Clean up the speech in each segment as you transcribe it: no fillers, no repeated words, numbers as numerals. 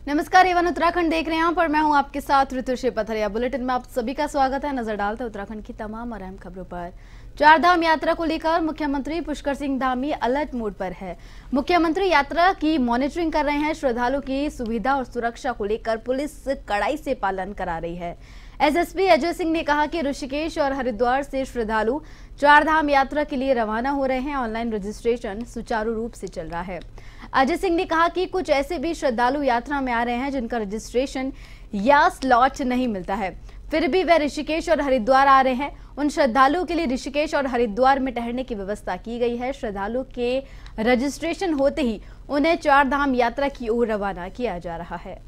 नमस्कार, एवन उत्तराखंड देख रहे हैं पर मैं हूं आपके साथ ऋतुश्री पथरिया। बुलेटिन में आप सभी का स्वागत है। नजर डालते हैं उत्तराखंड की तमाम और अहम खबरों पर। चारधाम यात्रा को लेकर मुख्यमंत्री पुष्कर सिंह धामी अलर्ट मोड पर है। मुख्यमंत्री यात्रा की मॉनिटरिंग कर रहे हैं। श्रद्धालुओं की सुविधा और सुरक्षा को लेकर पुलिस कड़ाई से पालन करा रही है। एसएसपी अजय सिंह ने कहा कि ऋषिकेश और हरिद्वार से श्रद्धालु चारधाम यात्रा के लिए रवाना हो रहे हैं। ऑनलाइन रजिस्ट्रेशन सुचारू रूप से चल रहा है। अजय सिंह ने कहा कि कुछ ऐसे भी श्रद्धालु यात्रा में आ रहे हैं जिनका रजिस्ट्रेशन या स्लॉट नहीं मिलता है, फिर भी वे ऋषिकेश और हरिद्वार आ रहे हैं। उन श्रद्धालुओं के लिए ऋषिकेश और हरिद्वार में ठहरने की व्यवस्था की गई है। श्रद्धालु के रजिस्ट्रेशन होते ही उन्हें चारधाम यात्रा की ओर रवाना किया जा रहा है।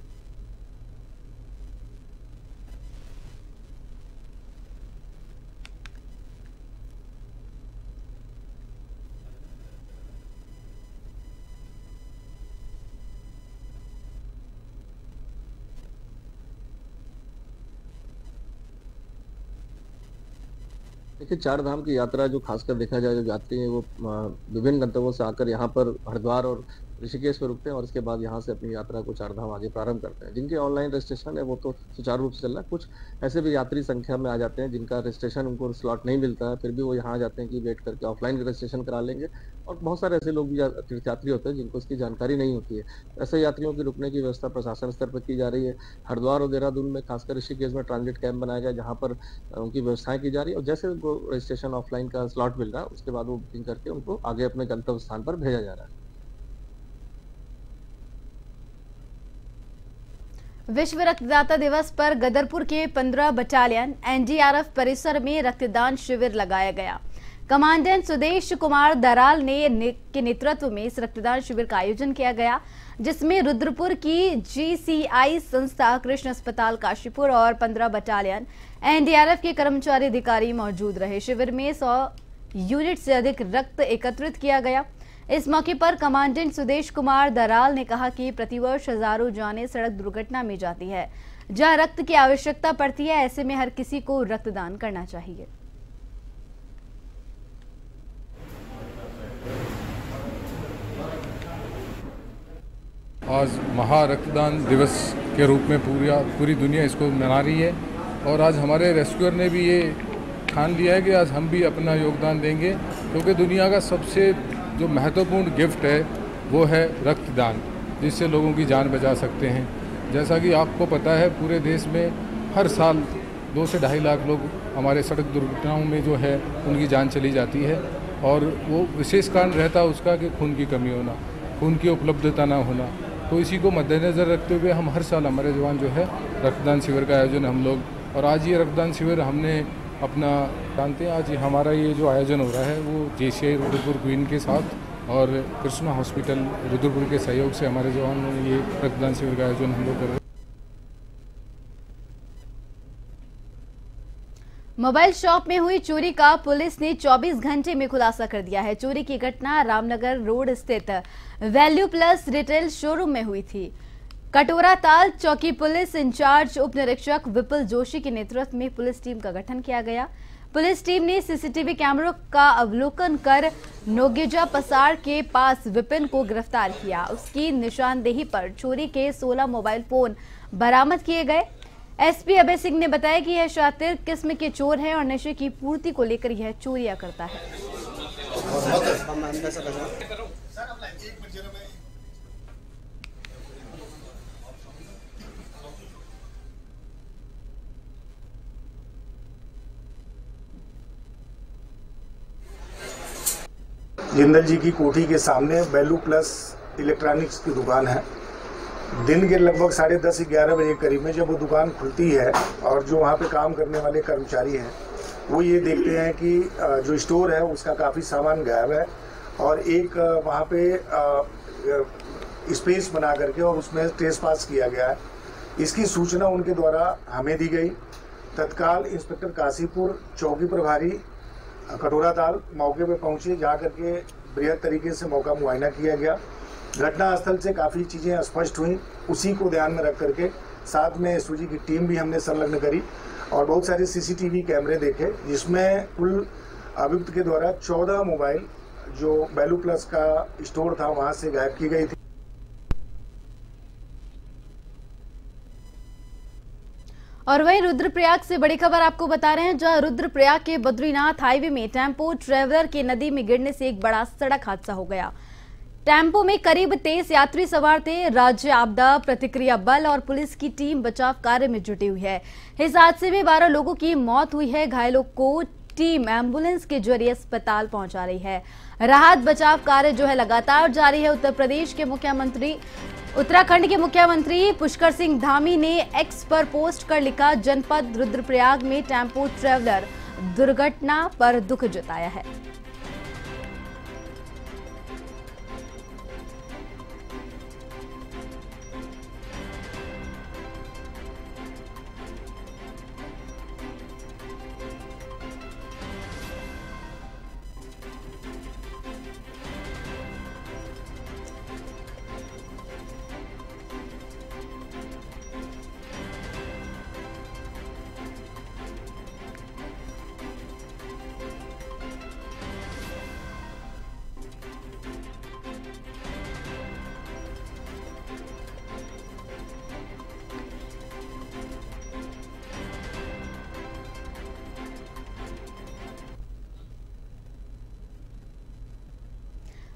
देखिए, चार धाम की यात्रा जो खासकर देखा जाए, जो यात्री हैं वो विभिन्न गंतव्यों से आकर यहाँ पर हरिद्वार और ऋषिकेश में रुकते हैं और इसके बाद यहाँ से अपनी यात्रा को चार धाम आगे प्रारंभ करते हैं। जिनके ऑनलाइन रजिस्ट्रेशन है वो तो सुचारू रूप से चल रहा है। कुछ ऐसे भी यात्री संख्या में आ जाते हैं जिनका रजिस्ट्रेशन उनको स्लॉट नहीं मिलता है, फिर भी वो यहाँ आ जाते हैं कि वेट करके ऑफलाइन रजिस्ट्रेशन करा लेंगे। और बहुत सारे ऐसे लोग भी तीर्थयात्री होते हैं जिनको इसकी जानकारी नहीं होती है। ऐसे यात्रियों की रुकने की व्यवस्था प्रशासन स्तर पर की जा रही है। हरिद्वार और देहरादून में खासकर ऋषिकेश में ट्रांजिट कैंप बनाया गया जहाँ पर उनकी व्यवस्थाएं की जा रही है और जैसे उनको रजिस्ट्रेशन ऑफलाइन का स्लॉट मिल रहा है उसके बाद वो बुकिंग करके उनको आगे अपने गंतव्य स्थान पर भेजा जा रहा है। विश्व रक्तदाता दिवस पर गदरपुर के 15 बटालियन एनडीआरएफ परिसर में रक्तदान शिविर लगाया गया। कमांडेंट सुदेश कुमार दराल के नेतृत्व में इस रक्तदान शिविर का आयोजन किया गया, जिसमें रुद्रपुर की जीसीआई संस्था, कृष्ण अस्पताल काशीपुर और 15 बटालियन एनडीआरएफ के कर्मचारी अधिकारी मौजूद रहे। शिविर में 100 यूनिट से अधिक रक्त एकत्रित किया गया। इस मौके पर कमांडेंट सुदेश कुमार दराल ने कहा कि प्रतिवर्ष हजारों जानें सड़क दुर्घटना में जाती है। जहां रक्त की आवश्यकता पड़ती है, ऐसे में हर किसी को रक्तदान करना चाहिए। आज महा रक्तदान दिवस के रूप में पूरी दुनिया इसको मना रही है और आज हमारे रेस्क्यूअर ने भी ये ठान लिया है कि आज हम भी अपना योगदान देंगे, क्योंकि दुनिया का सबसे जो महत्वपूर्ण गिफ्ट है वो है रक्तदान, जिससे लोगों की जान बचा सकते हैं। जैसा कि आपको पता है, पूरे देश में हर साल 2 से 2.5 लाख लोग हमारे सड़क दुर्घटनाओं में जो है उनकी जान चली जाती है और वो विशेष कारण रहता है उसका कि खून की कमी होना, खून की उपलब्धता ना होना। तो इसी को मद्देनज़र रखते हुए हम हर साल हमारे जवान जो है रक्तदान शिविर का आयोजन हम लोग, और आज ये रक्तदान शिविर हमने अपना जानते हैं, आज हमारा ये जो आयोजन हो रहा है वो जेसीआई रुद्रपुर क्वीन के साथ और कृष्णा हॉस्पिटल रुद्रपुर के सहयोग से हमारे जवान ये रक्तदान शिविर का आयोजन हम लोग कर रहे हैं। मोबाइल शॉप में हुई चोरी का पुलिस ने 24 घंटे में खुलासा कर दिया है। चोरी की घटना रामनगर रोड स्थित वैल्यू प्लस रिटेल शोरूम में हुई थी। कटोरा ताल चौकी पुलिस इंचार्ज उप निरीक्षक विपुल जोशी के नेतृत्व में पुलिस टीम का गठन किया गया। पुलिस टीम ने सीसीटीवी कैमरों का अवलोकन कर नोगेजा पसार के पास विपिन को गिरफ्तार किया। उसकी निशानदेही पर चोरी के 16 मोबाइल फोन बरामद किए गए। एसपी अभय सिंह ने बताया कि यह शातिर किस्म के चोर है और नशे की पूर्ति को लेकर यह चोरियां करता है। जिंदल जी की कोठी के सामने वैल्यू प्लस इलेक्ट्रॉनिक्स की दुकान है। दिन के लगभग 10:30-11 बजे करीब में जब वो दुकान खुलती है और जो वहाँ पे काम करने वाले कर्मचारी हैं वो ये देखते हैं कि जो स्टोर है उसका काफ़ी सामान गायब है और एक वहाँ पे स्पेस बना करके और उसमें ट्रेसपास किया गया है। इसकी सूचना उनके द्वारा हमें दी गई। तत्काल इंस्पेक्टर काशीपुर चौकी प्रभारी कटोरा ताल मौके पे पहुंचे, जा करके बृहद तरीके से मौका मुआयना किया गया। घटना स्थल से काफ़ी चीज़ें स्पष्ट हुई। उसी को ध्यान में रख करके साथ में एसओजी की टीम भी हमने संलग्न करी और बहुत सारे सीसीटीवी कैमरे देखे, जिसमें कुल अभियुक्त के द्वारा 14 मोबाइल जो वैल्यू प्लस का स्टोर था वहाँ से गायब की गई थी। और वहीं रुद्रप्रयाग से बड़ी खबर आपको बता रहे हैं, जहां रुद्रप्रयाग के बद्रीनाथ हाईवे में टेम्पो ट्रेवलर के नदी में गिरने से एक बड़ा सड़क हादसा हो गया। टेम्पो में करीब 23 यात्री सवार थे। राज्य आपदा प्रतिक्रिया बल और पुलिस की टीम बचाव कार्य में जुटी हुई है। इस हादसे में 12 लोगों की मौत हुई है। घायलों को टीम एम्बुलेंस के जरिए अस्पताल पहुंचा रही है। राहत बचाव कार्य जो है लगातार जारी है। उत्तराखंड के मुख्यमंत्री पुष्कर सिंह धामी ने एक्स पर पोस्ट कर लिखा, जनपद रुद्रप्रयाग में टेम्पो ट्रेवलर दुर्घटना पर दुख जताया है।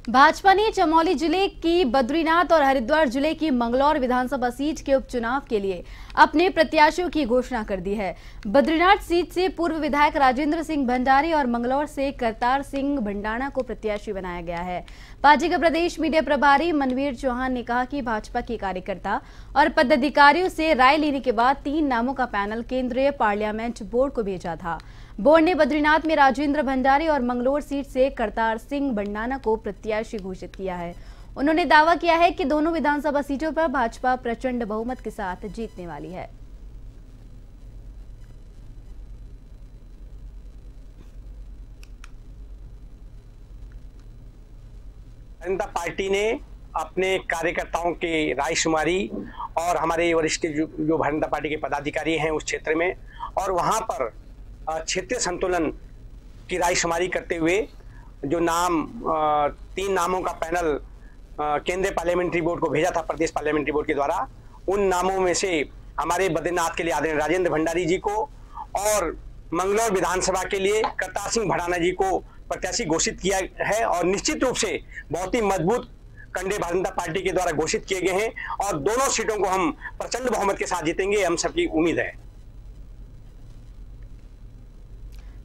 भाजपा ने चमोली जिले की बद्रीनाथ और हरिद्वार जिले की मंगलौर विधानसभा सीट के उपचुनाव के लिए अपने प्रत्याशियों की घोषणा कर दी है। बद्रीनाथ सीट से पूर्व विधायक राजेंद्र सिंह भंडारी और मंगलौर से करतार सिंह भंडाणा को प्रत्याशी बनाया गया है। पार्टी के प्रदेश मीडिया प्रभारी मनवीर चौहान ने कहा कि भाजपा के कार्यकर्ता और पदाधिकारियों से राय लेने के बाद 3 नामों का पैनल केंद्रीय पार्लियामेंट बोर्ड को भेजा था। बोर्ड ने बद्रीनाथ में राजेंद्र भंडारी और मंगलौर सीट से करतार सिंह भंडाणा को प्रत्याशी घोषित किया है। उन्होंने दावा किया है कि दोनों विधानसभा सीटों पर भाजपा प्रचंड बहुमत के साथ जीतने वाली है। जनता पार्टी ने अपने कार्यकर्ताओं की रायशुमारी और हमारे वरिष्ठ जो भारतीय जनता पार्टी के पदाधिकारी हैं उस क्षेत्र में, और वहां पर क्षेत्रीय संतुलन की रायशुमारी करते हुए जो नाम 3 नामों का पैनल केंद्रीय पार्लियामेंट्री बोर्ड को भेजा था प्रदेश पार्लियामेंट्री बोर्ड के द्वारा, उन नामों में से हमारे बद्रीनाथ के लिए आदरणीय राजेंद्र भंडारी जी को और मंगलौर विधानसभा के लिए करतार सिंह भंडाणा जी को प्रत्याशी घोषित किया है। और निश्चित रूप से बहुत ही मजबूत कंडे भारतीय जनता पार्टी के द्वारा घोषित किए गए हैं और दोनों सीटों को हम प्रचंड बहुमत के साथ जीतेंगे, हम सबकी उम्मीद है।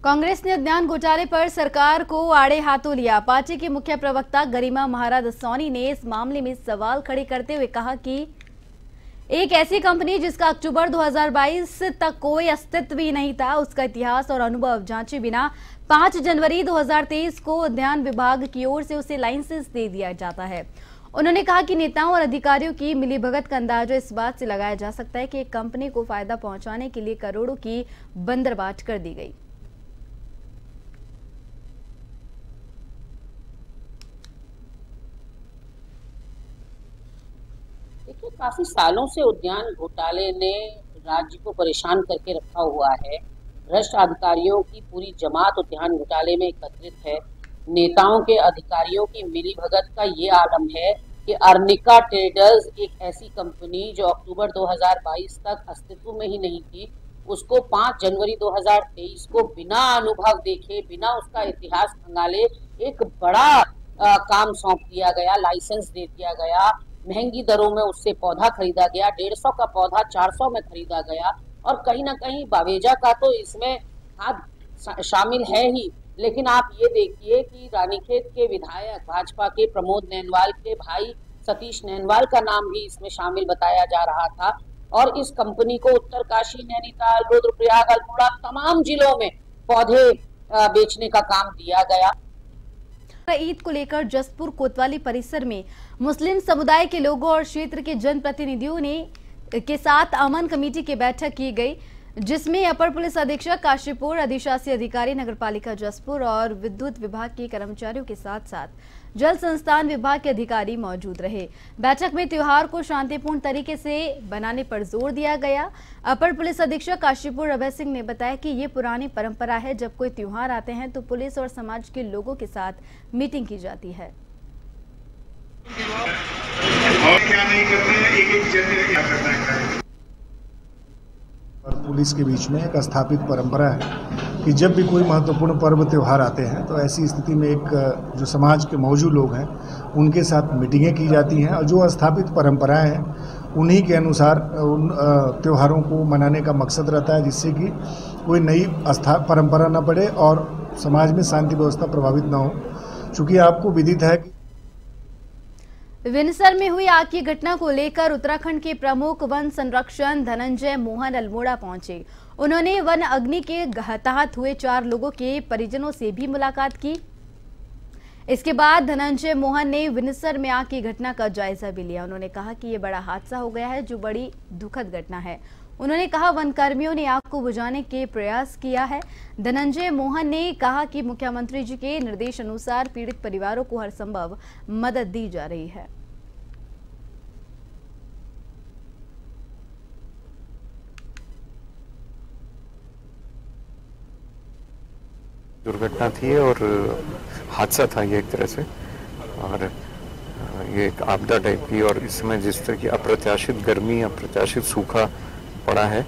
कांग्रेस ने उद्यान घोटाले पर सरकार को आड़े हाथों लिया। पार्टी के मुख्य प्रवक्ता गरिमा महाराज सोनी ने इस मामले में सवाल खड़े करते हुए कहा कि एक ऐसी कंपनी जिसका अक्टूबर 2022 तक कोई अस्तित्व ही नहीं था, उसका इतिहास और अनुभव जांचे बिना 5 जनवरी 2023 को उद्यान विभाग की ओर से उसे लाइसेंस दे दिया जाता है। उन्होंने कहा कि नेताओं और अधिकारियों की मिलीभगत का अंदाजा इस बात से लगाया जा सकता है कि एक कंपनी को फायदा पहुंचाने के लिए करोड़ों की बंदरबाट कर दी गई। देखिए, काफी सालों से उद्यान घोटाले ने राज्य को परेशान करके रखा हुआ है। भ्रष्ट अधिकारियों की पूरी जमात उद्यान घोटाले में एकत्रित है। नेताओं के अधिकारियों की मिलीभगत का ये आलम है कि अर्निका ट्रेडर्स एक ऐसी कंपनी जो अक्टूबर 2022 तक अस्तित्व में ही नहीं थी, उसको 5 जनवरी 2023 को बिना अनुभव देखे, बिना उसका इतिहास खंगाले एक बड़ा काम सौंप दिया गया, लाइसेंस दे दिया गया, महंगी दरों में उससे पौधा खरीदा गया, 150 का पौधा 400 में खरीदा गया, और कहीं ना कहीं बावेजा का तो इसमें हाथ शामिल है ही। लेकिन आप ये देखिए कि रानीखेत के विधायक भाजपा के प्रमोद नैनवाल के भाई सतीश नैनवाल का नाम भी इसमें शामिल बताया जा रहा था, और इस कंपनी को उत्तरकाशी, नैनीताल, रुद्रप्रयाग, अल्मोड़ा तमाम जिलों में पौधे बेचने का काम दिया गया। ईद को लेकर जसपुर कोतवाली परिसर में मुस्लिम समुदाय के लोगों और क्षेत्र के जनप्रतिनिधियों के साथ अमन कमेटी की बैठक की गई, जिसमें अपर पुलिस अधीक्षक काशीपुर, अधिशासी अधिकारी नगरपालिका जसपुर और विद्युत विभाग के कर्मचारियों के साथ साथ जल संस्थान विभाग के अधिकारी मौजूद रहे। बैठक में त्योहार को शांतिपूर्ण तरीके से बनाने पर जोर दिया गया। अपर पुलिस अधीक्षक काशीपुर अभय सिंह ने बताया कि ये पुरानी परंपरा है, जब कोई त्योहार आते हैं तो पुलिस और समाज के लोगों के साथ मीटिंग की जाती है। और क्या नहीं करते हैं, एक जन क्या करता है। और पुलिस के बीच में एक स्थापित परंपरा है कि जब भी कोई महत्वपूर्ण पर्व त्यौहार आते हैं तो ऐसी स्थिति में एक जो समाज के मौजूद लोग हैं उनके साथ मीटिंगें की जाती हैं और जो स्थापित परंपराएं हैं उन्हीं के अनुसार उन त्योहारों को मनाने का मकसद रहता है, जिससे कि कोई नई परंपरा न पड़े और समाज में शांति व्यवस्था प्रभावित न हो। चूँकि आपको विदित है कि विनसर में हुई आग की घटना को लेकर उत्तराखंड के प्रमुख वन संरक्षण धनंजय मोहन अल्मोड़ा पहुंचे। उन्होंने वन अग्नि के हताहत हुए 4 लोगों के परिजनों से भी मुलाकात की। इसके बाद धनंजय मोहन ने विनसर में आग की घटना का जायजा भी लिया। उन्होंने कहा कि ये बड़ा हादसा हो गया है, जो बड़ी दुखद घटना है। उन्होंने कहा वन कर्मियों ने आग को बुझाने के प्रयास किया है। धनंजय मोहन ने कहा कि मुख्यमंत्री जी के निर्देश अनुसार पीड़ित परिवारों को हर संभव मदद दी जा रही है। दुर्घटना थी और हादसा था ये एक तरह से, और ये एक आपदा टाइप की, और इसमें जिस तरह की अप्रत्याशित गर्मी, अप्रत्याशित सूखा पड़ा है,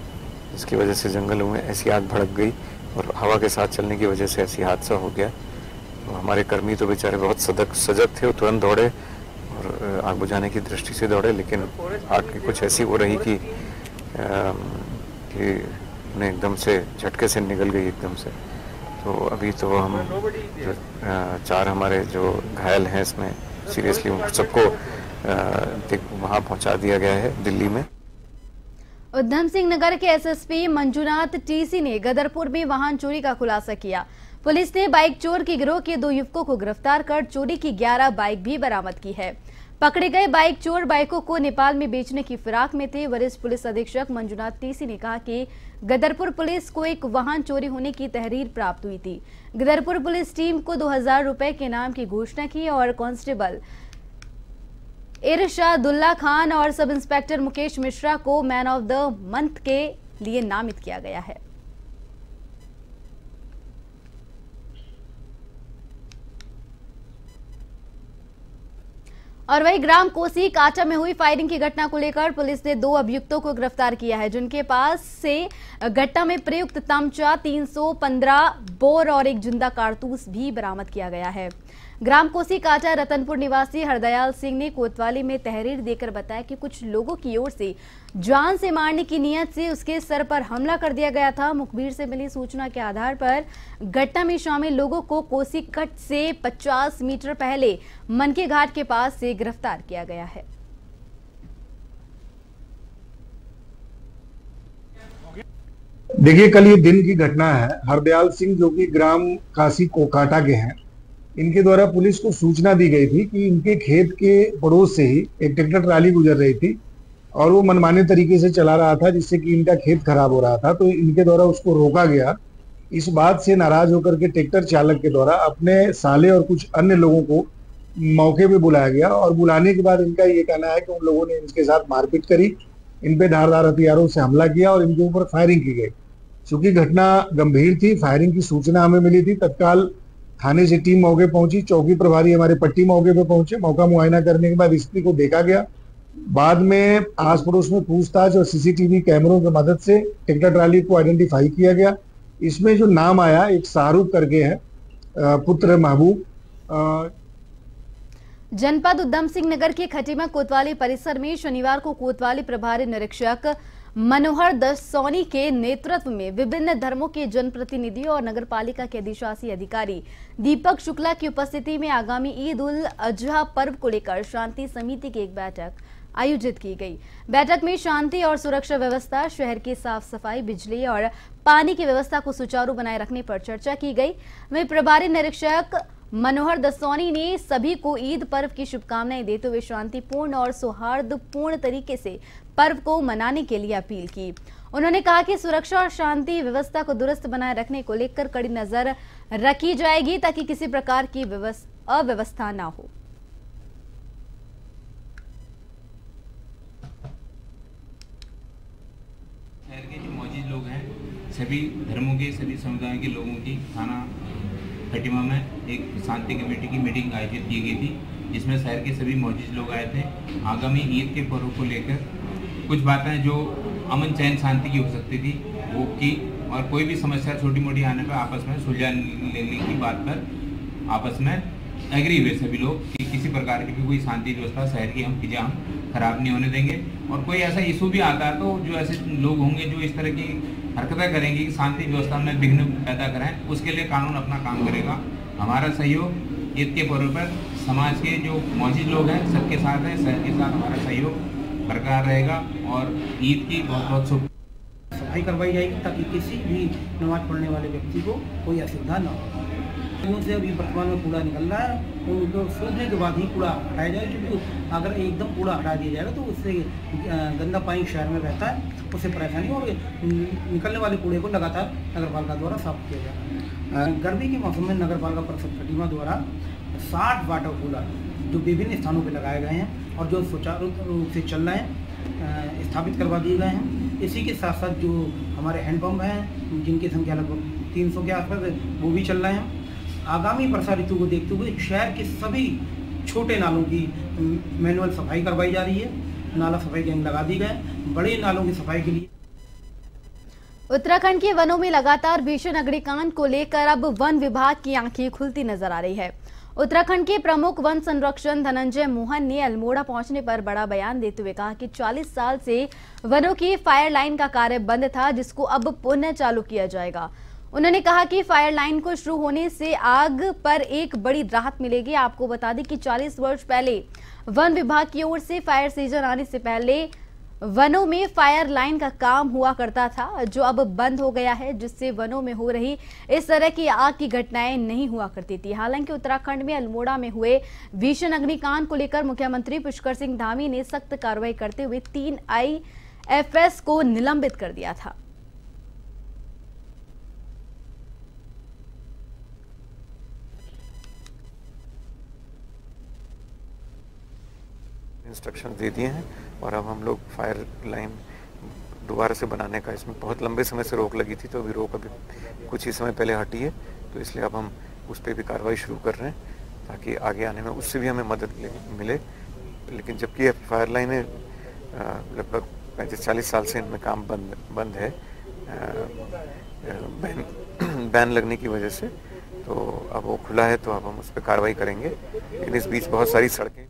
इसकी वजह से जंगलों में ऐसी आग भड़क गई और हवा के साथ चलने की वजह से ऐसी हादसा हो गया। तो हमारे कर्मी तो बेचारे बहुत सजग थे, तुरंत दौड़े और आग बुझाने की दृष्टि से दौड़े, लेकिन आग की कुछ ऐसी हो रही कि उन्हें एकदम से झटके से निकल गई एकदम से। तो अभी तो हम जो 4 हमारे जो घायल हैं इसमें सीरियसली सबको वहाँ पहुँचा दिया गया है दिल्ली में। उधम सिंह नगर के एसएसपी मंजुनाथ टीसी ने गदरपुर में वाहन चोरी का खुलासा किया। पुलिस ने बाइक चोर के गिरोह के 2 युवकों को गिरफ्तार कर चोरी की 11 बाइक भी बरामद की है। पकड़े गए बाइक चोर बाइकों को नेपाल में बेचने की फिराक में थे। वरिष्ठ पुलिस अधीक्षक मंजुनाथ टीसी ने कहा कि गदरपुर पुलिस को एक वाहन चोरी होने की तहरीर प्राप्त हुई थी। गदरपुर पुलिस टीम को 2000 रुपए के इनाम की घोषणा की और कांस्टेबल इरशादुल्ला खान और सब इंस्पेक्टर मुकेश मिश्रा को मैन ऑफ द मंथ के लिए नामित किया गया है। और वही ग्राम कोसी काटा में हुई फायरिंग की घटना को लेकर पुलिस ने 2 अभियुक्तों को गिरफ्तार किया है, जिनके पास से घटना में प्रयुक्त तमचा, 315 बोर और एक जिंदा कारतूस भी बरामद किया गया है। ग्राम कोसी काटा रतनपुर निवासी हरदयाल सिंह ने कोतवाली में तहरीर देकर बताया कि कुछ लोगों की ओर से जान से मारने की नियत से उसके सर पर हमला कर दिया गया था। मुखबिर से मिली सूचना के आधार पर घटना में शामिल लोगों को कोसी कट से 50 मीटर पहले मनके घाट के पास से गिरफ्तार किया गया है। देखिए, कल ये दिन की घटना है। हरदयाल सिंह जो कि ग्राम कासी कोकाटा के हैं, इनके द्वारा पुलिस को सूचना दी गई थी कि इनके खेत के पड़ोस से ही एक ट्रैक्टर ट्राली गुजर रही थी और वो मनमाने तरीके से चला रहा था, जिससे कि इनका खेत खराब हो रहा था। तो इनके द्वारा उसको रोका गया। इस बात से नाराज होकर के ट्रैक्टर चालक के द्वारा अपने साले और कुछ अन्य लोगों को मौके पे बुलाया गया और बुलाने के बाद इनका ये कहना है कि उन लोगों ने इनके साथ मारपीट करी, इन पे धारदार हथियारों से हमला किया और इनके ऊपर फायरिंग की गई। चूंकि घटना गंभीर थी, फायरिंग की सूचना हमें मिली थी, तत्काल थाने से टीम मौके पहुंची। चौकी प्रभारी हमारे पट्टी मौके पे पहुंचे। मौका मुआयना करने के बाद स्थिति को देखा गया। बाद में आस पड़ोस में पूछताछ और सीसीटीवी कैमरों की मदद से ट्रैक्टर ट्राली को आइडेंटिफाई किया गया। इसमें जो नाम आया, एक शाहरुख करके है, पुत्र महबूब। जनपद उधम सिंह नगर के खटीमा कोतवाली परिसर में शनिवार को कोतवाली प्रभारी निरीक्षक मनोहर दसौनी के नेतृत्व में विभिन्न धर्मों के जनप्रतिनिधियों और नगरपालिका के अधिशासी अधिकारी दीपक शुक्ला की उपस्थिति में आगामी ईद उल अजहा पर्व को लेकर शांति समिति की एक बैठक आयोजित की गई। बैठक में शांति और सुरक्षा व्यवस्था, शहर की साफ सफाई, बिजली और पानी की व्यवस्था को सुचारू बनाए रखने पर चर्चा की गई। वहीं प्रभारी निरीक्षक मनोहर दसौनी ने सभी को ईद पर्व की शुभकामनाएं देते हुए शांतिपूर्ण और सौहार्दपूर्ण तरीके से पर्व को मनाने के लिए अपील की। उन्होंने कहा कि सुरक्षा और शांति व्यवस्था को दुरुस्त बनाए रखने को लेकर कड़ी नजर रखी जाएगी ताकि किसी प्रकार की अव्यवस्था ना हो। शहर के जो मौजूद लोग हैं, सभी धर्मों के, सभी समुदायों के लोगों की थाना खटीमा में एक शांति कमेटी की मीटिंग आयोजित की गई थी, जिसमें शहर के सभी मौजूद लोग आए थे। आगामी ईद के पर्व को लेकर कुछ बातें जो अमन चैन शांति की हो सकती थी वो की, और कोई भी समस्या छोटी मोटी आने पर आपस में सुलझा लेने की बात पर आपस में एग्री हुए सभी लोग कि किसी प्रकार की भी कोई शांति व्यवस्था शहर की हम चीज़ें हम खराब नहीं होने देंगे। और कोई ऐसा इशू भी आता है तो जो ऐसे लोग होंगे जो इस तरह की हरकतें करेंगे कि शांति व्यवस्था में विघ्न पैदा करें, उसके लिए कानून अपना काम करेगा। हमारा सहयोग ईद के पर्व पर समाज के जो मौजूद लोग हैं सबके साथ हैं, शहर के साथ हमारा सहयोग बरकरार रहेगा और ईद की बहुत बहुत शुभ सफाई करवाई जाएगी ताकि किसी भी नमाज पढ़ने वाले व्यक्ति को कोई असुविधा न हो। से अभी वर्तमान में कूड़ा निकल रहा है तो उनको सूखने के बाद ही कूड़ा हटाया जाए, क्योंकि अगर एकदम कूड़ा हटा दिया जाएगा तो उससे गंदा पानी शहर में रहता है, उससे परेशानी और निकलने वाले कूड़े को लगातार नगरपालिका द्वारा साफ किया जाता है। गर्मी के मौसम में नगरपालिका परिषद खटीमा द्वारा 60 वाटर कूलर जो विभिन्न स्थानों पर लगाए गए हैं और जो सुचारू रूप से चल रहे हैं स्थापित करवा दिए गए हैं। इसी के साथ साथ जो हमारे हैंडपम्प हैं जिनकी संख्या लगभग 300 के आसपास वो भी चल रहे हैं। आगामी वर्षा ऋतु को देखते हुए शहर के सभी छोटे नालों की मैनुअल सफाई करवाई जा रही है, नाला सफाई गैंग लगा दी गए। बड़े नालों की सफाई के लिए उत्तराखंड के वनों में लगातार भीषण अग्निकांड को लेकर अब वन विभाग की आंखें खुलती नजर आ रही है। उत्तराखंड के प्रमुख वन संरक्षण धनंजय मोहन ने अल्मोड़ा पहुंचने पर बड़ा बयान देते हुए कहा कि 40 साल से वनों की फायर लाइन का कार्य बंद था, जिसको अब पुनः चालू किया जाएगा। उन्होंने कहा कि फायर लाइन को शुरू होने से आग पर एक बड़ी राहत मिलेगी। आपको बता दें कि 40 वर्ष पहले वन विभाग की ओर से फायर सीजन आने से पहले वनों में फायर लाइन का काम हुआ करता था, जो अब बंद हो गया है, जिससे वनों में हो रही इस तरह की आग की घटनाएं नहीं हुआ करती थी। हालांकि उत्तराखंड में अल्मोड़ा में हुए भीषण अग्निकांड को लेकर मुख्यमंत्री पुष्कर सिंह धामी ने सख्त कार्रवाई करते हुए 3 IFS को निलंबित कर दिया था। इंस्ट्रक्शन दे दिए हैं और अब हम लोग फायर लाइन दोबारा से बनाने का, इसमें बहुत लंबे समय से रोक लगी थी तो अभी रोक कुछ ही समय पहले हटी है, तो इसलिए अब हम उस पर भी कार्रवाई शुरू कर रहे हैं ताकि आगे आने में उससे भी हमें मदद मिले। लेकिन जबकि फायर लाइनें लगभग 35-40 साल से इनमें काम बंद है बैन लगने की वजह से, तो अब वो खुला है तो अब हम उस पर कार्रवाई करेंगे। लेकिन इस बीच बहुत सारी सड़कें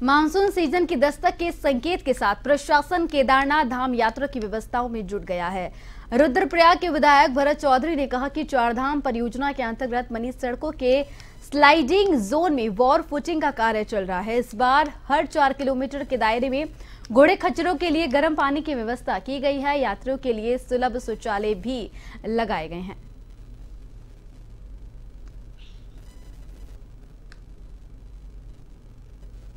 मानसून सीजन की दस्तक के संकेत के साथ प्रशासन केदारनाथ धाम यात्रा की व्यवस्थाओं में जुट गया है। रुद्रप्रयाग के विधायक भरत चौधरी ने कहा कि चारधाम परियोजना के अंतर्गत बनी सड़कों के स्लाइडिंग जोन में वॉर फुटिंग का कार्य चल रहा है। इस बार हर 4 किलोमीटर के दायरे में घोड़े खच्चरों के लिए गर्म पानी की व्यवस्था की गई है। यात्रियों के लिए सुलभ शौचालय भी लगाए गए हैं।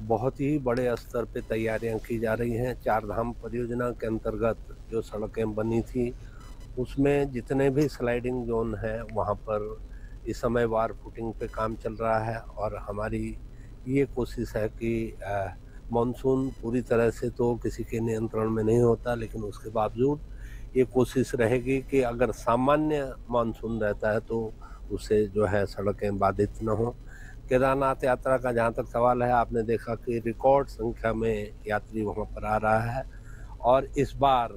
बहुत ही बड़े स्तर पे तैयारियां की जा रही हैं। चारधाम परियोजना के अंतर्गत जो सड़कें बनी थी उसमें जितने भी स्लाइडिंग जोन हैं वहां पर इस समय वार फुटिंग पे काम चल रहा है और हमारी ये कोशिश है कि मानसून पूरी तरह से तो किसी के नियंत्रण में नहीं होता, लेकिन उसके बावजूद ये कोशिश रहेगी कि अगर सामान्य मानसून रहता है तो उससे जो है सड़कें बाधित न हो। केदारनाथ यात्रा का जहाँ तक सवाल है, आपने देखा कि रिकॉर्ड संख्या में यात्री वहाँ पर आ रहा है और इस बार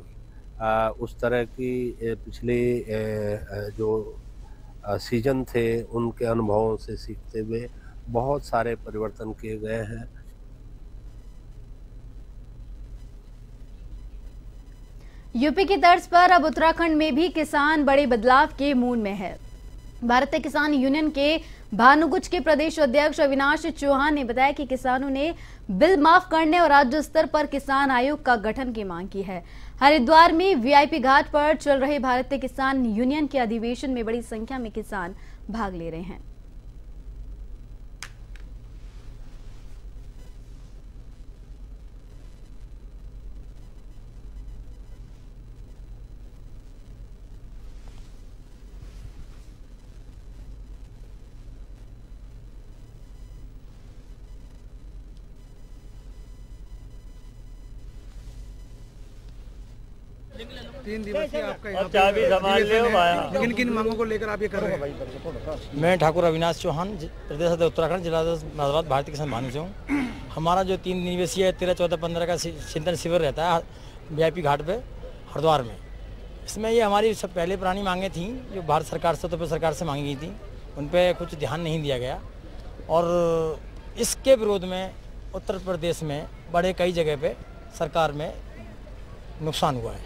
उस तरह की पिछले जो सीजन थे उनके अनुभवों से सीखते हुए बहुत सारे परिवर्तन किए गए हैं। यूपी की तर्ज पर अब उत्तराखंड में भी किसान बड़े बदलाव के मूड में है। भारतीय किसान यूनियन के भानुगुच के प्रदेश अध्यक्ष अविनाश चौहान ने बताया कि किसानों ने बिल माफ करने और राज्य स्तर पर किसान आयोग का गठन की मांग की है। हरिद्वार में वीआईपी घाट पर चल रहे भारतीय किसान यूनियन के अधिवेशन में बड़ी संख्या में किसान भाग ले रहे हैं। तीन दिवसीय आपका यहाँ चाबी संभाल ले। किन किन मांगों को लेकर आप ये कर रहे हैं? मैं ठाकुर अविनाश चौहान, प्रदेश अध्यक्ष उत्तराखंड, जिला अध्यक्ष नाजराबाद, भारतीय किसान भानु से हूँ। हमारा जो 3 दिवसीय 13, 14, 15 का चिंतन शिविर रहता है VIP घाट पे हरिद्वार में, इसमें ये हमारी सब पहले पुरानी मांगें थी जो भारत सरकार से, उत्तर प्रदेश सरकार से मांगी गई थी, उन पे कुछ ध्यान नहीं दिया गया और इसके विरोध में उत्तर प्रदेश में बड़े कई जगह पे सरकार में नुकसान हुआ है।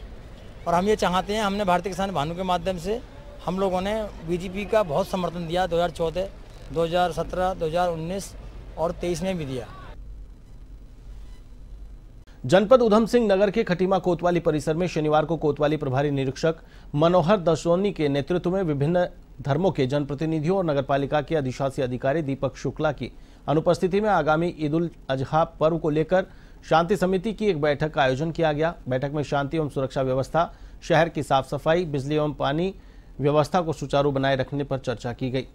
और हम ये चाहते हैं, हमने भारतीय किसान भानु के माध्यम से हम लोगों ने BJP का बहुत समर्थन दिया 2014, 2017, 2019 और 23 में भी दिया। जनपद उधम सिंह नगर के खटीमा कोतवाली परिसर में शनिवार को कोतवाली प्रभारी निरीक्षक मनोहर दसोनी के नेतृत्व में विभिन्न धर्मों के जनप्रतिनिधियों और नगरपालिका के अधिशासी अधिकारी दीपक शुक्ला की अनुपस्थिति में आगामी ईद उल अजहा पर्व को लेकर शांति समिति की एक बैठक का आयोजन किया गया। बैठक में शांति एवं सुरक्षा व्यवस्था, शहर की साफ सफाई, बिजली एवं पानी व्यवस्था को सुचारू बनाए रखने पर चर्चा की गई।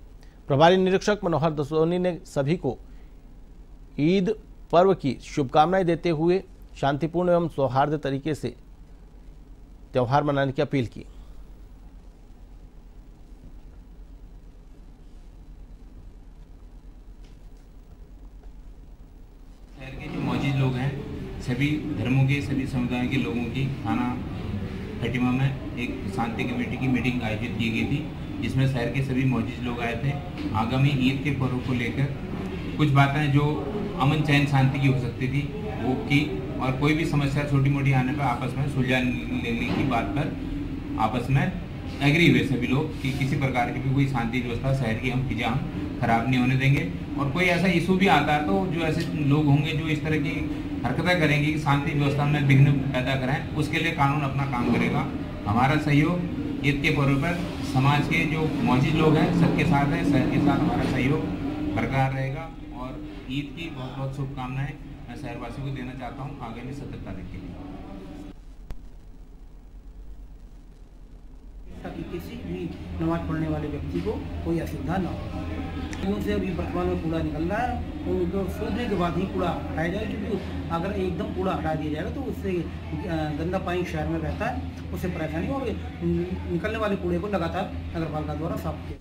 प्रभारी निरीक्षक मनोहर दसोनी ने सभी को ईद पर्व की शुभकामनाएं देते हुए शांतिपूर्ण एवं सौहार्द तरीके से त्योहार मनाने की अपील की। शहर के जो मौजूद लोग हैं, सभी धर्मों के, सभी समुदायों के लोगों की थाना खटीमा में एक शांति कमेटी की मीटिंग आयोजित की गई थी, जिसमें शहर के सभी मौजूद लोग आए थे। आगामी ईद के पर्व को लेकर कुछ बातें जो अमन चैन शांति की हो सकती थी वो की, और कोई भी समस्या छोटी मोटी आने पर आपस में सुलझा लेने की बात पर आपस में एग्री हुए सभी लोग कि किसी प्रकार की भी कोई शांति व्यवस्था शहर की हम चीज़ें हम खराब नहीं होने देंगे। और कोई ऐसा इशू भी आता है तो जो ऐसे लोग होंगे जो इस तरह की हरकतें करेंगे कि शांति व्यवस्था में विघ्न पैदा कराएं, उसके लिए कानून अपना काम करेगा। हमारा सहयोग ईद के पर्व पर समाज के जो मौजूद लोग हैं सबके साथ है, शहर के साथ हमारा सहयोग बरकरार रहेगा और ईद की बहुत बहुत शुभकामनाएं मैं शहरवासियों को देना चाहता हूँ आगामी 17 तारीख के लिए। ताकि किसी भी नमाज पढ़ने वाले व्यक्ति को कोई असुविधा न हो। उनसे अभी वर्तमान में कूड़ा निकल रहा है, उनको सूखने के बाद ही कूड़ा हटाया जाए, क्योंकि अगर एकदम कूड़ा हटा दिया जाएगा तो उससे गंदा पानी शहर में रहता है, उससे परेशानी और निकलने वाले कूड़े को लगातार नगरपालिका द्वारा साफ किया।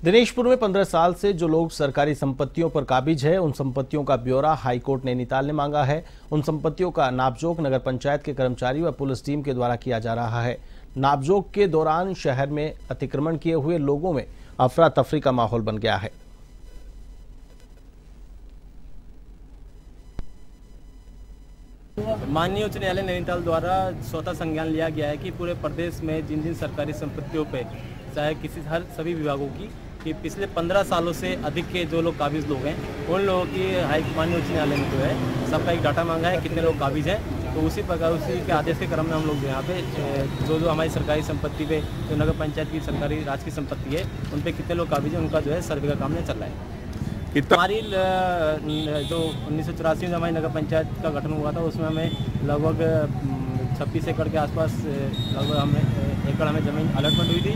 दिनेशपुर में 15 साल से जो लोग सरकारी संपत्तियों पर काबिज है, उन संपत्तियों का ब्यौरा हाईकोर्ट नैनीताल ने मांगा है। उन संपत्तियों का नापजोक नगर पंचायत के कर्मचारी व पुलिस टीम के द्वारा किया जा रहा है। नापजोक के दौरान शहर में अतिक्रमण किए हुए लोगों में अफरा तफरी का माहौल बन गया है। माननीय उच्च न्यायालय नैनीताल द्वारा स्वतः संज्ञान लिया गया है कि पूरे प्रदेश में जिन जिन सरकारी संपत्तियों पे चाहे किसी सभी विभागों की कि पिछले 15 सालों से अधिक के जो लोग काबिज लोग हैं, उन लोगों की माननीय उच्च न्यायालय ने जो है सबका एक डाटा मांगा है कितने लोग काबिज हैं। तो उसी प्रकार उसी के आदेश के क्रम में हम लोग यहाँ पे जो हमारी सरकारी संपत्ति पे जो नगर पंचायत की सरकारी राज की संपत्ति है उन पे कितने लोग काबिज हैं उनका जो है सर्वे का काम में चल रहा है। हमारी जो 1984 में हमारी नगर पंचायत का गठन हुआ था उसमें हमें लगभग 26 एकड़ के आसपास लगभग हमें ज़मीन अलॉटमेंट हुई थी।